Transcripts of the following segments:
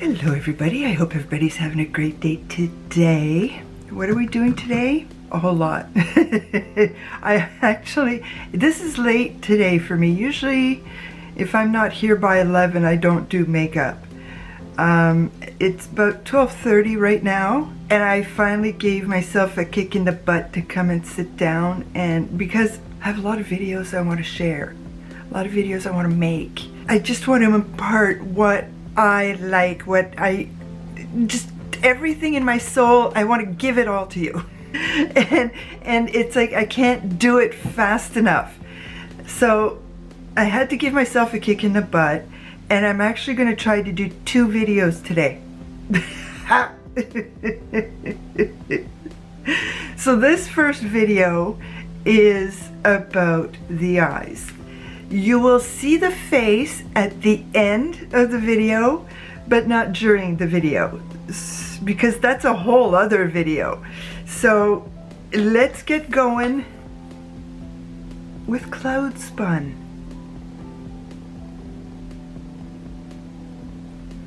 Hello everybody, I hope everybody's having a great day today. What are we doing today? A whole lot. This is late today for me. Usually if I'm not here by 11 I don't do makeup. It's about 12:30 right now and I finally gave myself a kick in the butt to come and sit down, and because I have a lot of videos I want to share, a lot of videos I want to make. I just want to impart what I like, just everything in my soul. I want to give it all to you. and it's like I can't do it fast enough. So I had to give myself a kick in the butt, and I'm actually going to try to do 2 videos today. So this first video is about the eyes. You will see the face at the end of the video, but not during the video, because that's a whole other video. So let's get going with Cloud Spun.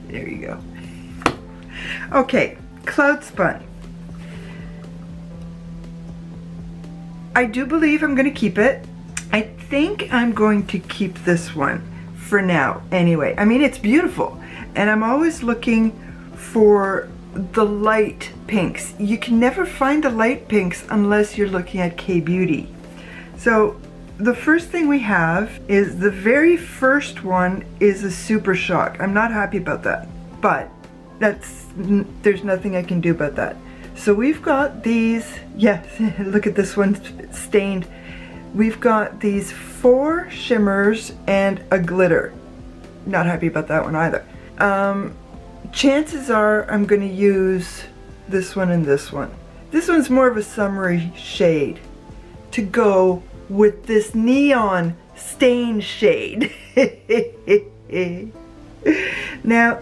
There you go. Okay, Cloud Spun. I do believe I'm going to keep it. I think I'm going to keep this one for now anyway. I mean, it's beautiful, and I'm always looking for the light pinks. You can never find the light pinks unless you're looking at kbeauty. So the first thing we have is the very first one is a Super Shock. I'm not happy about that, but there's nothing I can do about that. So we've got these, yes, look at this one stained. We've got these 4 shimmers and a glitter. Not happy about that one either. Chances are I'm going to use this one and this one. This one's more of a summery shade to go with this neon stain shade. Now,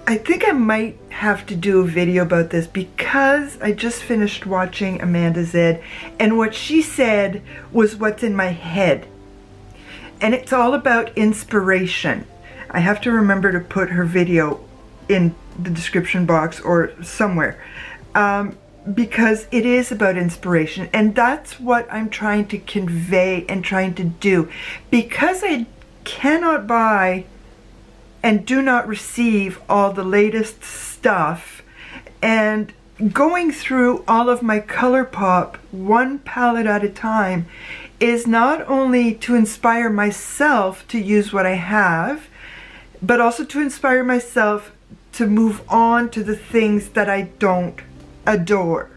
I think I might have to do a video about this because I just finished watching Amanda Zed, and what she said was what's in my head. And it's all about inspiration. I have to remember to put her video in the description box or somewhere, because it is about inspiration, and that's what I'm trying to convey and trying to do. Because I cannot buy and do not receive all the latest stuff, and going through all of my ColourPop one palette at a time is not only to inspire myself to use what I have, but also to inspire myself to move on to the things that I don't adore,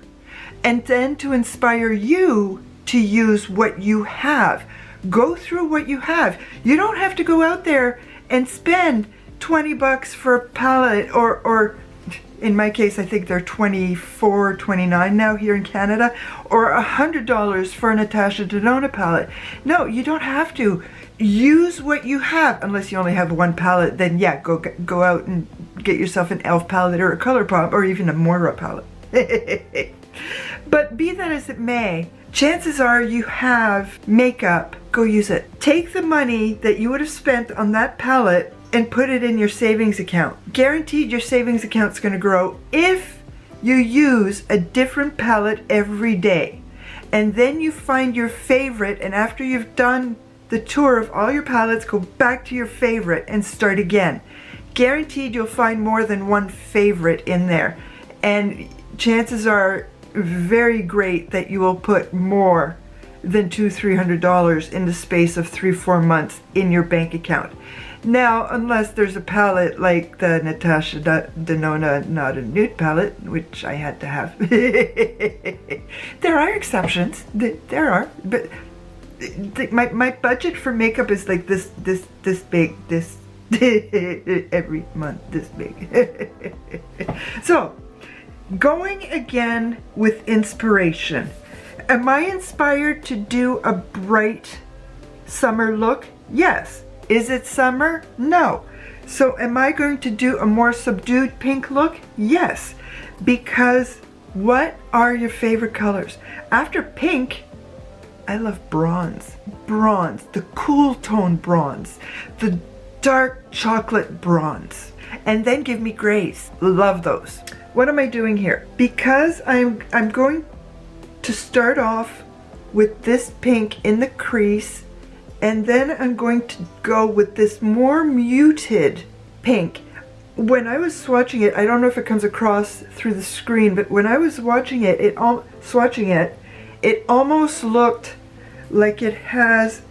and then to inspire you to use what you have. Go through what you have. You don't have to go out there and spend 20 bucks for a palette, or in my case I think they're $24, $29 now here in Canada, or $100 for a Natashadenona palette. No, you don't have to. Use what you have. Unless you only have one palette, then yeah, go out and get yourself an elf palette or a ColourPop or even a Moira palette. But be that as it may, chances are you have makeup. Go use it. Take the money that you would have spent on that palette and put it in your savings account. Guaranteed your savings account's going to grow if you use a different palette every day. And then you find your favorite, and after you've done the tour of all your palettes, go back to your favorite and start again. Guaranteed you'll find more than one favorite in there, and chances are very great that you will put more than $200-300 in the space of 3-4 months in your bank account. Now, unless there's a palette like the natashadenona Not a Nude palette, which I had to have. There are exceptions. There are, but my budget for makeup is like this big, this every month this big. So, going again with inspiration. Am I inspired to do a bright summer look? Yes. Is it summer? No. So am I going to do a more subdued pink look? Yes. Because what are your favorite colors? After pink, I love bronze. Bronze, the cool tone bronze, the dark chocolate bronze. and then give me grays. Love those. What am I doing here? Because I'm going to start off with this pink in the crease, and then I'm going to go with this more muted pink. When I was swatching it, I don't know if it comes across through the screen, but when I was watching it, it almost looked like it has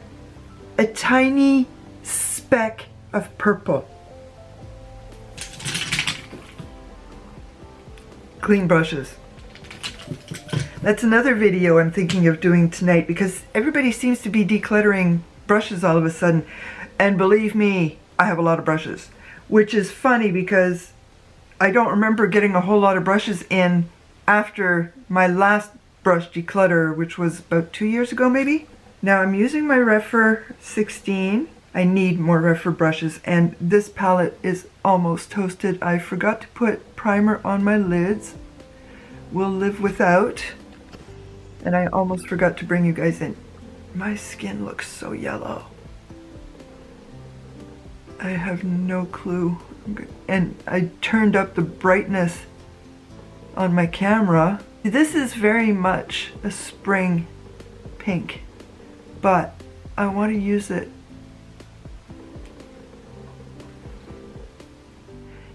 a tiny speck of purple. Clean brushes. That's another video I'm thinking of doing tonight, because everybody seems to be decluttering brushes all of a sudden. And believe me, I have a lot of brushes, which is funny because I don't remember getting a whole lot of brushes in after my last brush declutter, which was about 2 years ago maybe. Now I'm using my Rephr 16. I need more Rephr brushes, and this palette is almost toasted. I forgot to put primer on my lids. We'll live without. And I almost forgot to bring you guys in. My skin looks so yellow. I have no clue. And I turned up the brightness on my camera. This is very much a spring pink, but I want to use it.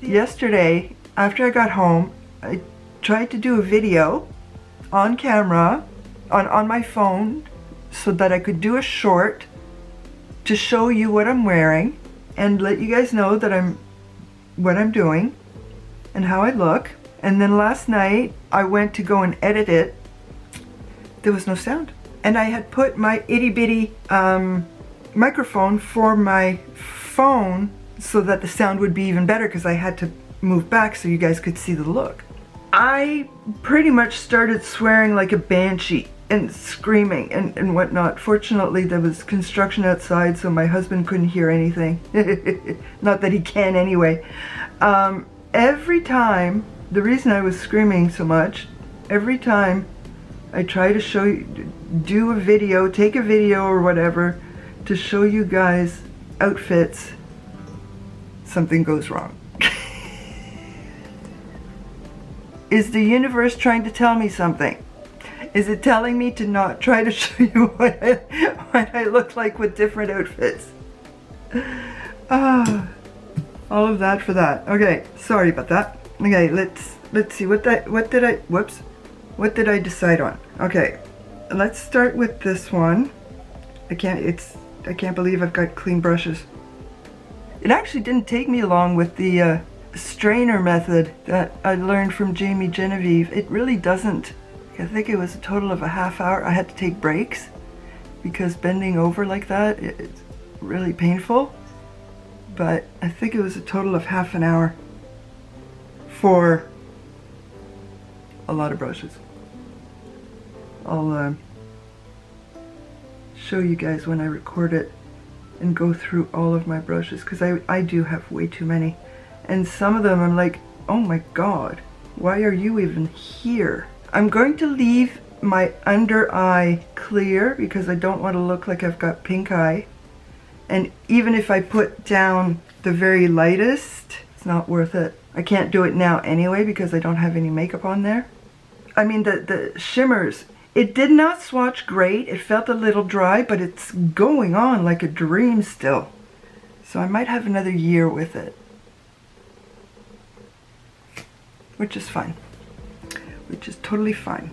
Yesterday, after I got home, I tried to do a video on camera, on my phone, so that I could do a short to show you what I'm wearing and let you guys know that what I'm doing and how I look. And then last night I went to go and edit it. There was no sound, and I had put my itty bitty microphone for my phone so that the sound would be even better, because I had to move back so you guys could see the look. I pretty much started swearing like a banshee and screaming and whatnot. Fortunately, there was construction outside, so my husband couldn't hear anything. Not that he can anyway. Every time, the reason I was screaming so much, every time I try to show you, do a video, take a video or whatever, to show you guys outfits, something goes wrong. Is the universe trying to tell me something? Is it telling me to not try to show you what I look like with different outfits? All of that for that. Okay, sorry about that. Okay, let's see what did I decide on? Okay, let's start with this one. I can't believe I've got clean brushes. It actually didn't take me long with the strainer method that I learned from Jamie Genevieve. It really doesn't. I think it was a total of a half hour. I had to take breaks because bending over like that, it's really painful. But I think it was a total of half an hour for a lot of brushes. I'll show you guys when I record it and go through all of my brushes, because I do have way too many. And some of them I'm like, oh my god, why are you even here? I'm going to leave my under eye clear because I don't want to look like I've got pink eye. And even if I put down the very lightest, it's not worth it. I can't do it now anyway because I don't have any makeup on there. I mean, the shimmers, it did not swatch great. It felt a little dry, but it's going on like a dream still. So I might have another year with it, which is fine. Which is totally fine.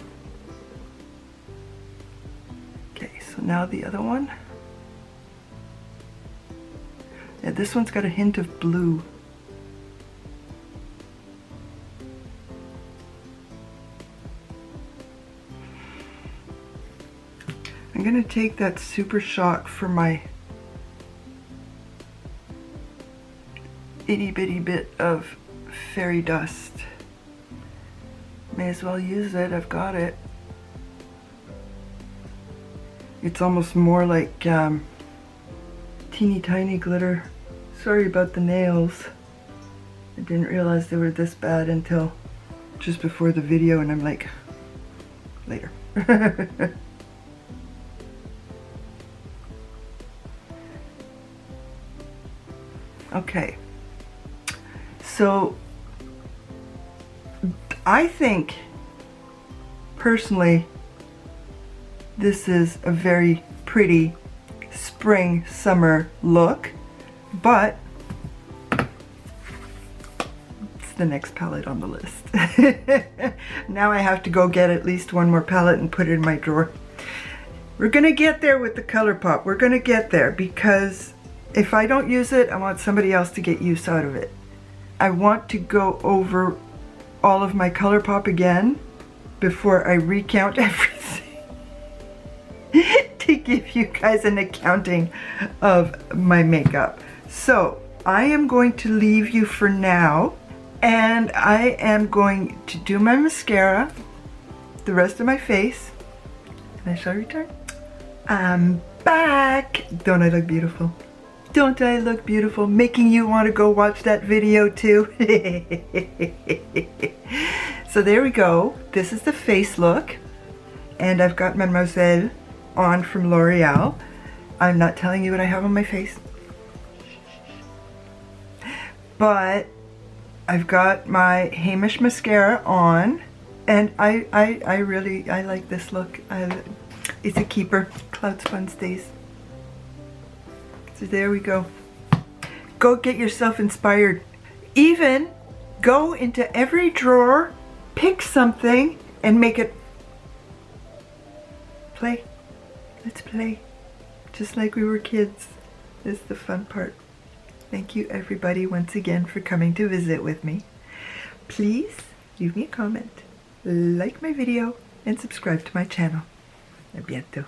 Okay, so now the other one. Yeah, this one's got a hint of blue. I'm gonna take that Super Shock for my itty bitty bit of fairy dust. May as well use it, I've got it. It's almost more like teeny tiny glitter. Sorry about the nails. I didn't realize they were this bad until just before the video, and I'm like, later. Okay, So I think personally this is a very pretty spring summer look, but it's the next palette on the list. Now I have to go get at least one more palette and put it in my drawer. We're gonna get there with the ColourPop. We're gonna get there, because if I don't use it, I want somebody else to get use out of it. I want to go over all of my ColourPop again before I recount everything to give you guys an accounting of my makeup. So I am going to leave you for now, and I am going to do my mascara, the rest of my face, and I shall return. I'm back. Don't I look beautiful? Don't I look beautiful? Making you want to go watch that video too. So there we go. This is the face look. And I've got Mademoiselle on from L'Oreal. I'm not telling you what I have on my face. But I've got my Hamish mascara on. And I really like this look. It's a keeper. Cloud Spun stays. So there we go. Go get yourself inspired. Even go into every drawer, pick something, and make it play. Let's play. Just like we were kids. This is the fun part. Thank you everybody once again for coming to visit with me. Please leave me a comment, like my video, and subscribe to my channel. A bientôt.